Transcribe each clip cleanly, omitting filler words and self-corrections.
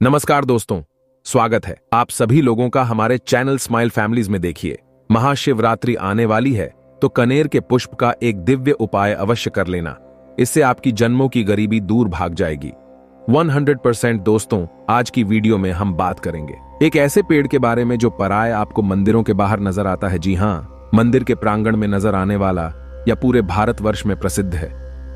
नमस्कार दोस्तों, स्वागत है आप सभी लोगों का हमारे चैनल स्माइल फैमिलीज में। देखिए, महाशिवरात्रि आने वाली है तो कनेर के पुष्प का एक दिव्य उपाय अवश्य कर लेना। इससे आपकी जन्मों की गरीबी दूर भाग जाएगी। 100% दोस्तों, आज की वीडियो में हम बात करेंगे एक ऐसे पेड़ के बारे में जो पराय आपको मंदिरों के बाहर नजर आता है। जी हाँ, मंदिर के प्रांगण में नजर आने वाला या पूरे भारतवर्ष में प्रसिद्ध है।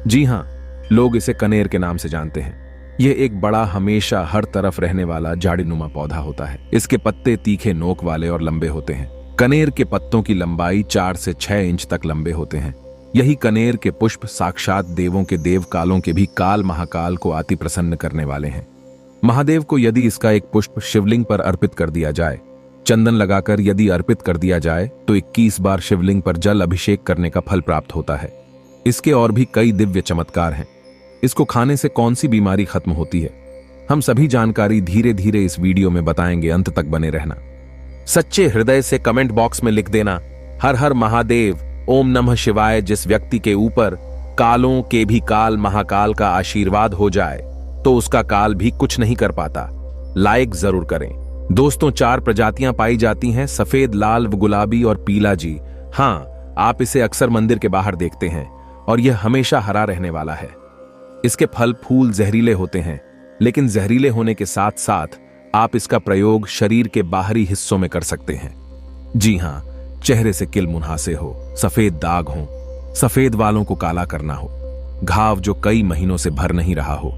जी हाँ, लोग इसे कनेर के नाम से जानते हैं। यह एक बड़ा, हमेशा हर तरफ रहने वाला झाड़ीनुमा पौधा होता है। इसके पत्ते तीखे नोक वाले और लंबे होते हैं। कनेर के पत्तों की लंबाई 4 से 6 इंच तक लंबे होते हैं। यही कनेर के पुष्प साक्षात देवों के देव कालों के भी काल महाकाल को अति प्रसन्न करने वाले हैं। महादेव को यदि इसका एक पुष्प शिवलिंग पर अर्पित कर दिया जाए, चंदन लगाकर यदि अर्पित कर दिया जाए, तो 21 बार शिवलिंग पर जल अभिषेक करने का फल प्राप्त होता है। इसके और भी कई दिव्य चमत्कार हैं। इसको खाने से कौन सी बीमारी खत्म होती है, हम सभी जानकारी धीरे धीरे इस वीडियो में बताएंगे। अंत तक बने रहना। सच्चे हृदय से कमेंट बॉक्स में लिख देना, हर हर महादेव, ओम नमः शिवाय। जिस व्यक्ति के ऊपर कालों के भी काल महाकाल का आशीर्वाद हो जाए तो उसका काल भी कुछ नहीं कर पाता। लाइक जरूर करें दोस्तों। 4 प्रजातियां पाई जाती हैं, सफेद, लाल, गुलाबी और पीला। जी हाँ, आप इसे अक्सर मंदिर के बाहर देखते हैं और यह हमेशा हरा रहने वाला है। इसके फल फूल जहरीले होते हैं, लेकिन जहरीले होने के साथ साथ आप इसका प्रयोग शरीर के बाहरी हिस्सों में कर सकते हैं। जी हाँ, चेहरे से किल मुहासे हो, सफेद दाग हो, सफेद वालों को काला करना हो, घाव जो कई महीनों से भर नहीं रहा हो,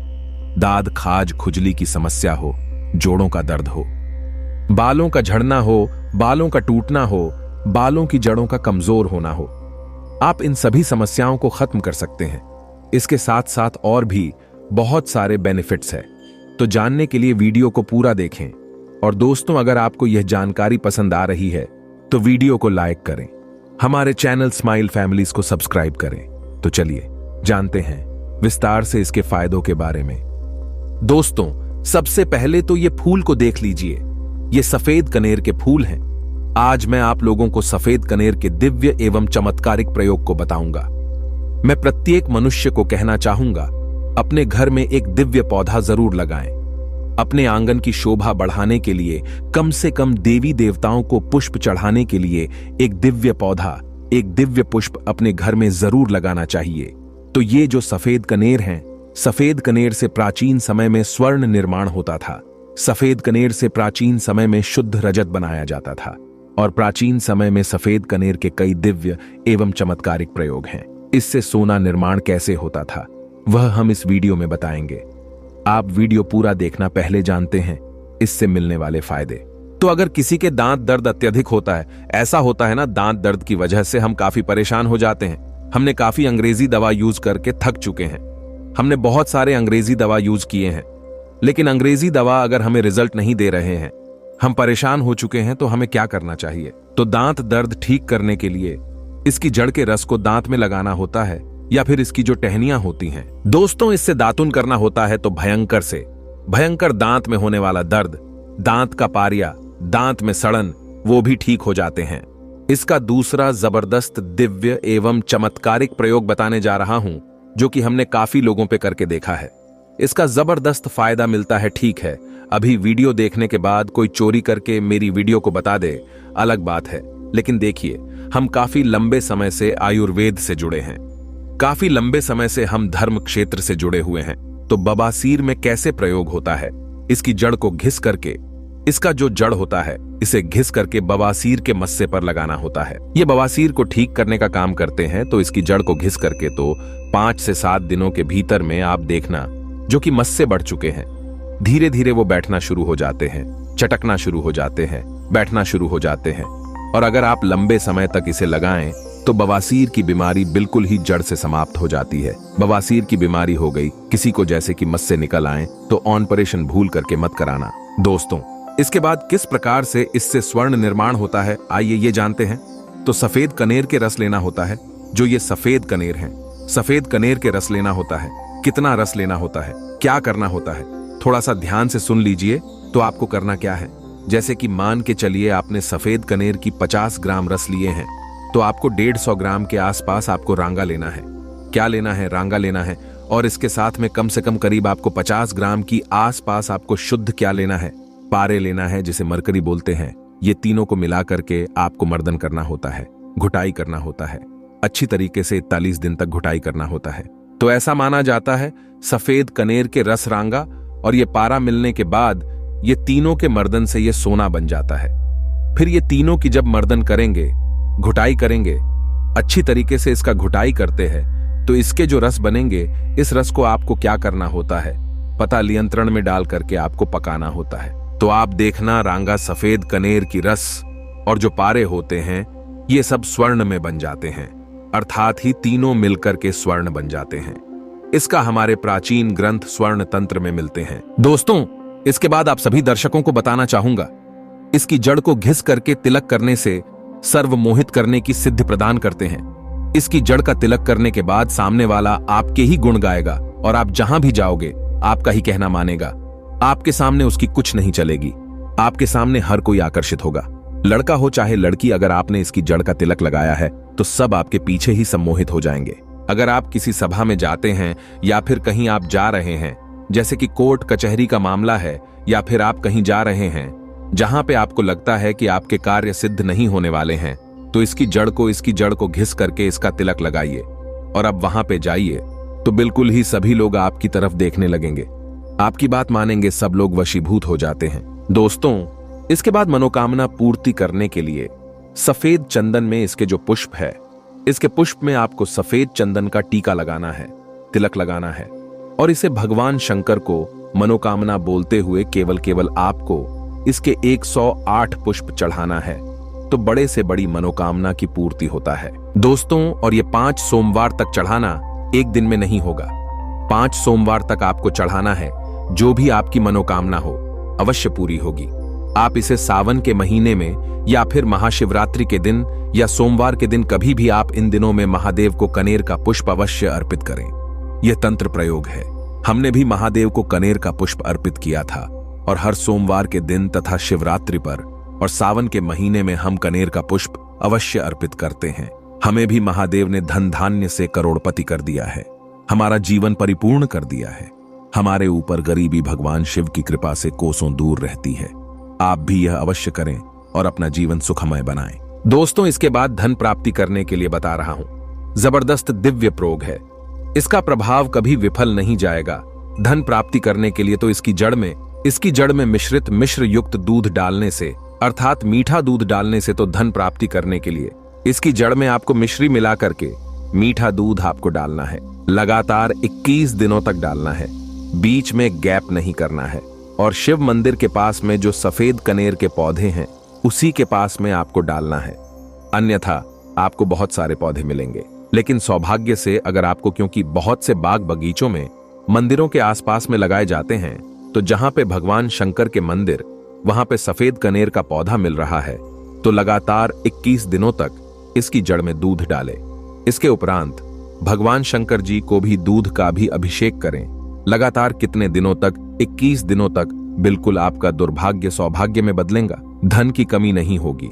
दाद, खाज, खुजली की समस्या हो, जोड़ों का दर्द हो, बालों का झड़ना हो, बालों का टूटना हो, बालों की जड़ों का कमजोर होना हो, आप इन सभी समस्याओं को खत्म कर सकते हैं। इसके साथ साथ और भी बहुत सारे बेनिफिट्स हैं, तो जानने के लिए वीडियो को पूरा देखें। और दोस्तों, अगर आपको यह जानकारी पसंद आ रही है तो वीडियो को लाइक करें, हमारे चैनल स्माइल फैमिलीज को सब्सक्राइब करें। तो चलिए जानते हैं विस्तार से इसके फायदों के बारे में। दोस्तों, सबसे पहले तो ये फूल को देख लीजिए। ये सफेद कनेर के फूल हैं। आज मैं आप लोगों को सफेद कनेर के दिव्य एवं चमत्कारिक प्रयोग को बताऊंगा। मैं प्रत्येक मनुष्य को कहना चाहूंगा, अपने घर में एक दिव्य पौधा जरूर लगाएं। अपने आंगन की शोभा बढ़ाने के लिए, कम से कम देवी देवताओं को पुष्प चढ़ाने के लिए एक दिव्य पौधा, एक दिव्य पुष्प अपने घर में जरूर लगाना चाहिए। तो ये जो सफेद कनेर हैं, सफेद कनेर से प्राचीन समय में स्वर्ण निर्माण होता था। सफेद कनेर से प्राचीन समय में शुद्ध रजत बनाया जाता था। और प्राचीन समय में सफेद कनेर के कई दिव्य एवं चमत्कारिक प्रयोग हैं। इससे सोना निर्माण कैसे होता था, वह हम इस वीडियो में बताएंगे। आप वीडियो पूरा देखना। पहले जानते हैं इससे मिलने वाले फायदे। तो अगर किसी के दांत दर्द अत्यधिक होता है, ऐसा होता है ना, दांत दर्द की वजह से हम काफी परेशान हो जाते हैं। हमने काफी अंग्रेजी दवा यूज करके थक चुके हैं। हमने बहुत सारे अंग्रेजी दवा यूज किए हैं, लेकिन अंग्रेजी दवा अगर हमें रिजल्ट नहीं दे रहे हैं, हम परेशान हो चुके हैं, तो हमें क्या करना चाहिए? तो दांत दर्द ठीक करने के लिए इसकी जड़ के रस को दांत में लगाना होता है, या फिर इसकी जो टहनियां होती हैं दोस्तों, इससे दातुन करना होता है। तो भयंकर दांत में होने वाला दर्द, दांत का पारिया, दांत में सड़न, वो भी ठीक हो जाते हैं। इसका दूसरा जबरदस्त दिव्य एवं चमत्कारिक प्रयोग बताने जा रहा हूं, जो कि हमने काफी लोगों पे करके देखा है। इसका जबरदस्त फायदा मिलता है। ठीक है, अभी वीडियो देखने के बाद कोई चोरी करके मेरी वीडियो को बता दे, अलग बात है। लेकिन देखिए, हम काफी लंबे समय से आयुर्वेद से जुड़े हैं, काफी लंबे समय से हम धर्म क्षेत्र से जुड़े हुए हैं। तो बवासीर में कैसे प्रयोग होता है? इसकी जड़ को घिस करके, इसका जो जड़ होता है, इसे घिस करके बवासीर के मस्से पर लगाना होता है। ये बवासीर को ठीक करने का काम करते हैं। तो इसकी जड़ को घिस करके तो 5 से 7 दिनों के भीतर में आप देखना, जो कि मस्से बढ़ चुके हैं, धीरे धीरे वो बैठना शुरू हो जाते हैं, चटकना शुरू हो जाते हैं, बैठना शुरू हो जाते हैं। और अगर आप लंबे समय तक इसे लगाएं तो बवासीर की बीमारी बिल्कुल ही जड़ से समाप्त हो जाती है। बवासीर की बीमारी हो गई, किसी को जैसे कि मस्से निकल आए, तो ऑपरेशन भूल करके मत कराना। दोस्तों, इसके बाद किस प्रकार से इससे स्वर्ण निर्माण होता है, आइए ये जानते हैं। तो सफेद कनेर के रस लेना होता है। जो ये सफेद कनेर हैं, सफेद कनेर के रस लेना होता है। कितना रस लेना होता है, क्या करना होता है, थोड़ा सा ध्यान से सुन लीजिए। तो आपको करना क्या है, जैसे कि मान के चलिए आपने सफेद कनेर की 50 ग्राम रस लिए हैं, तो आपको 150 ग्राम के आसपास आपको रांगा लेना है। क्या लेना है? रांगा लेना है। और इसके साथ में कम से कम करीब आपको 50 ग्राम की आसपास आपको शुद्ध क्या लेना है, पारे लेना है, जिसे मरकरी बोलते हैं। ये तीनों को मिला करके आपको मर्दन करना होता है, घुटाई करना होता है, अच्छी तरीके से 41 दिन तक घुटाई करना होता है। तो ऐसा माना जाता है सफेद कनेर के रस रांगा और ये पारा मिलने के बाद ये तीनों के मर्दन से ये सोना बन जाता है। फिर ये तीनों की जब मर्दन करेंगे, घुटाई करेंगे, अच्छी तरीके से इसका घुटाई करते हैं, तो इसके जो रस बनेंगे, इस रस को आपको क्या करना होता है पता, नियंत्रण में डाल करके आपको पकाना होता है। तो आप देखना रांगा सफेद कनेर की रस और जो पारे होते हैं ये सब स्वर्ण में बन जाते हैं, अर्थात ही तीनों मिलकर के स्वर्ण बन जाते हैं। इसका हमारे प्राचीन ग्रंथ स्वर्ण तंत्र में मिलते हैं। दोस्तों, इसके बाद आप सभी दर्शकों को बताना चाहूंगा, इसकी जड़ को घिस करके तिलक करने से सर्वमोहित करने की सिद्धि प्रदान करते हैं। इसकी जड़ का तिलक करने के बाद सामने वाला आपके ही गुण गाएगा और आप जहां भी जाओगे आपका ही कहना मानेगा। आपके सामने उसकी कुछ नहीं चलेगी, आपके सामने हर कोई आकर्षित होगा। लड़का हो चाहे लड़की, अगर आपने इसकी जड़ का तिलक लगाया है तो सब आपके पीछे ही सम्मोहित हो जाएंगे। अगर आप किसी सभा में जाते हैं या फिर कहीं आप जा रहे हैं, जैसे कि कोर्ट कचहरी का मामला है, या फिर आप कहीं जा रहे हैं जहां पे आपको लगता है कि आपके कार्य सिद्ध नहीं होने वाले हैं, तो इसकी जड़ को घिस करके इसका तिलक लगाइए और अब वहां पे जाइए तो बिल्कुल ही सभी लोग आपकी तरफ देखने लगेंगे, आपकी बात मानेंगे, सब लोग वशीभूत हो जाते हैं। दोस्तों, इसके बाद मनोकामना पूर्ति करने के लिए सफेद चंदन में इसके जो पुष्प है, इसके पुष्प में आपको सफेद चंदन का टीका लगाना है, तिलक लगाना है और इसे भगवान शंकर को मनोकामना बोलते हुए केवल आपको इसके 108 पुष्प चढ़ाना है, तो बड़े से बड़ी मनोकामना की पूर्ति होता है। दोस्तों, और ये 5 सोमवार तक चढ़ाना एक दिन में नहीं होगा, 5 सोमवार तक आपको चढ़ाना है। जो भी आपकी मनोकामना हो अवश्य पूरी होगी। आप इसे सावन के महीने में या फिर महाशिवरात्रि के दिन या सोमवार के दिन, कभी भी आप इन दिनों में महादेव को कनेर का पुष्प अवश्य अर्पित करें। यह तंत्र प्रयोग है। हमने भी महादेव को कनेर का पुष्प अर्पित किया था और हर सोमवार के दिन तथा शिवरात्रि पर और सावन के महीने में हम कनेर का पुष्प अवश्य अर्पित करते हैं। हमें भी महादेव ने धन धान्य से करोड़पति कर दिया है, हमारा जीवन परिपूर्ण कर दिया है। हमारे ऊपर गरीबी भगवान शिव की कृपा से कोसों दूर रहती है। आप भी यह अवश्य करें और अपना जीवन सुखमय बनाएं। दोस्तों, इसके बाद धन प्राप्ति करने के लिए बता रहा हूं, जबरदस्त दिव्य प्रयोग है। इसका प्रभाव कभी विफल नहीं जाएगा। धन प्राप्ति करने के लिए तो इसकी जड़ में मिश्रित मिश्र युक्त दूध डालने से, अर्थात मीठा दूध डालने से, तो धन प्राप्ति करने के लिए इसकी जड़ में आपको मिश्री मिला करके मीठा दूध आपको डालना है। लगातार 21 दिनों तक डालना है, बीच में गैप नहीं करना है। और शिव मंदिर के पास में जो सफेद कनेर के पौधे हैं उसी के पास में आपको डालना है, अन्यथा आपको बहुत सारे पौधे मिलेंगे। लेकिन सौभाग्य से अगर आपको, क्योंकि बहुत से बाग बगीचों में मंदिरों के आसपास में लगाए जाते हैं, तो जहां पे भगवान शंकर के मंदिर, वहां पे सफेद कनेर का पौधा मिल रहा है, तो लगातार 21 दिनों तक इसकी जड़ में दूध डालें। इसके उपरांत भगवान शंकर जी को भी दूध का भी अभिषेक करें। लगातार कितने दिनों तक? 21 दिनों तक। बिल्कुल आपका दुर्भाग्य सौभाग्य में बदलेगा। धन की कमी नहीं होगी,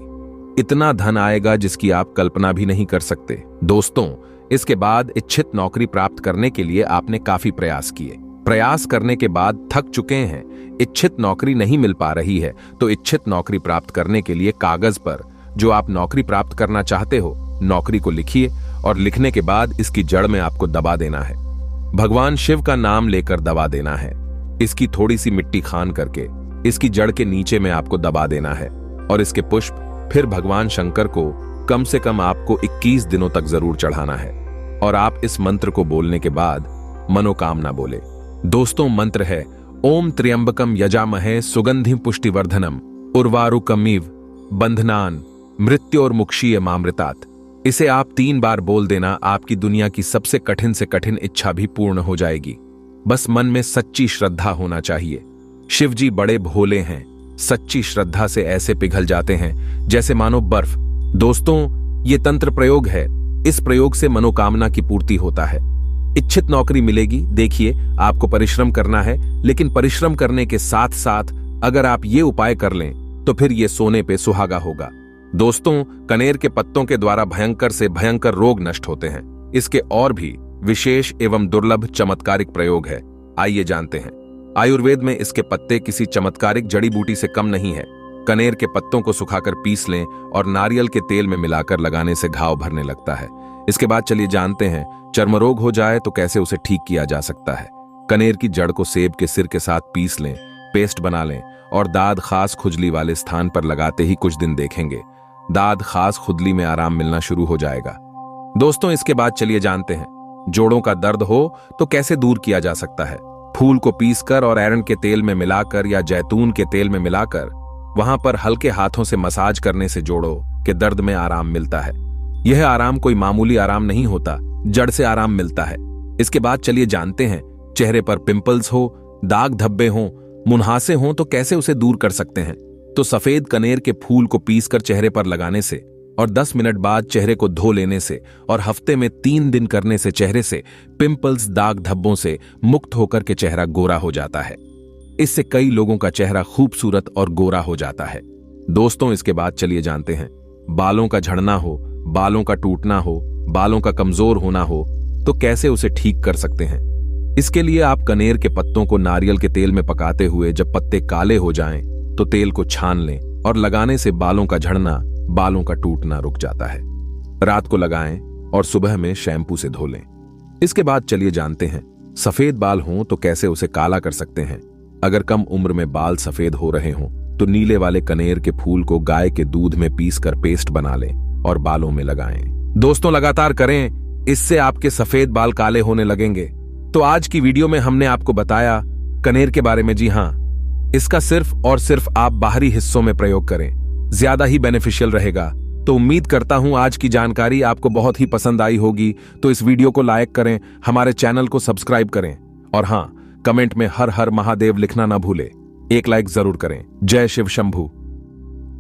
इतना धन आएगा जिसकी आप कल्पना भी नहीं कर सकते। दोस्तों, इसके बाद इच्छित नौकरी प्राप्त करने के लिए आपने काफी प्रयास किए, प्रयास करने के बाद थक चुके हैं, इच्छित नौकरी नहीं मिल पा रही है, तो इच्छित नौकरी प्राप्त करने के लिए कागज पर जो आप नौकरी प्राप्त करना चाहते हो, नौकरी को लिखिए और लिखने के बाद इसकी जड़ में आपको दबा देना है। भगवान शिव का नाम लेकर दबा देना है। इसकी थोड़ी सी मिट्टी खान करके इसकी जड़ के नीचे में आपको दबा देना है और इसके पुष्प फिर भगवान शंकर को कम से कम आपको 21 दिनों तक जरूर चढ़ाना है। और आप इस मंत्र को बोलने के बाद मनोकामना बोले। दोस्तों, मंत्र है ओम त्र्यंबकम यजामहे सुगंधिम पुष्टिवर्धनम उर्वारुकमिव बंधनान मृत्योर्मुक्षीय मामृतात। इसे आप 3 बार बोल देना, आपकी दुनिया की सबसे कठिन से कठिन इच्छा भी पूर्ण हो जाएगी। बस मन में सच्ची श्रद्धा होना चाहिए। शिव जी बड़े भोले हैं, सच्ची श्रद्धा से ऐसे पिघल जाते हैं जैसे मानो बर्फ। दोस्तों, ये तंत्र प्रयोग है, इस प्रयोग से मनोकामना की पूर्ति होता है। इच्छित नौकरी मिलेगी। देखिए, आपको परिश्रम करना है, लेकिन परिश्रम करने के साथ साथ अगर आप ये उपाय कर लें तो फिर ये सोने पे सुहागा होगा। दोस्तों, कनेर के पत्तों के द्वारा भयंकर से भयंकर रोग नष्ट होते हैं। इसके और भी विशेष एवं दुर्लभ चमत्कारिक प्रयोग है। आइए जानते हैं। आयुर्वेद में इसके पत्ते किसी चमत्कारिक जड़ी बूटी से कम नहीं है। कनेर के पत्तों को सुखाकर पीस लें और नारियल के तेल में मिलाकर लगाने से घाव भरने लगता है। इसके बाद चलिए जानते हैं, चर्म रोग हो जाए तो कैसे उसे ठीक किया जा सकता है। कनेर की जड़ को सेब के सिर के साथ पीस लें, पेस्ट बना लें और दाद खास खुजली वाले स्थान पर लगाते ही कुछ दिन देखेंगे दाद खास खुजली में आराम मिलना शुरू हो जाएगा। दोस्तों, इसके बाद चलिए जानते हैं, जोड़ों का दर्द हो तो कैसे दूर किया जा सकता है। फूल को पीसकर और एरंड के तेल में मिलाकर या जैतून के तेल में मिलाकर वहां पर हल्के हाथों से मसाज करने से जोड़ों के दर्द में आराम मिलता है। यह आराम कोई मामूली आराम नहीं होता, जड़ से आराम मिलता है। इसके बाद चलिए जानते हैं, चेहरे पर पिंपल्स हो, दाग धब्बे हो, मुंहासे हो तो कैसे उसे दूर कर सकते हैं। तो सफेद कनेर के फूल को पीसकर चेहरे पर लगाने से और 10 मिनट बाद चेहरे को धो लेने से और हफ्ते में 3 दिन करने से चेहरे से पिंपल्स, दाग धब्बों से मुक्त होकर के चेहरा गोरा हो जाता है। इससे कई लोगों का चेहरा खूबसूरत और गोरा हो जाता है। दोस्तों, इसके बाद चलिए जानते हैं, बालों का झड़ना हो, बालों का टूटना हो, बालों का कमजोर होना हो तो कैसे उसे ठीक कर सकते हैं। इसके लिए आप कनेर के पत्तों को नारियल के तेल में पकाते हुए जब पत्ते काले हो जाएं तो तेल को छान लें और लगाने से बालों का झड़ना, बालों का टूटना रुक जाता है। रात को लगाएं और सुबह में शैम्पू से धो लें। इसके बाद चलिए जानते हैं, सफेद बाल हों तो कैसे उसे काला कर सकते हैं। अगर कम उम्र में बाल सफेद हो रहे हों तो नीले वाले कनेर के फूल को गाय के दूध में पीसकर पेस्ट बना लें और बालों में लगाएं। दोस्तों, लगातार करें, इससे आपके सफेद बाल काले होने लगेंगे। तो आज की वीडियो में हमने आपको बताया कनेर के बारे में। जी हाँ, इसका सिर्फ और सिर्फ आप बाहरी हिस्सों में प्रयोग करें, ज्यादा ही बेनिफिशियल रहेगा। तो उम्मीद करता हूं आज की जानकारी आपको बहुत ही पसंद आई होगी। तो इस वीडियो को लाइक करें, हमारे चैनल को सब्सक्राइब करें और हाँ, कमेंट में हर हर महादेव लिखना ना भूलें। एक लाइक जरूर करें। जय शिव शंभू।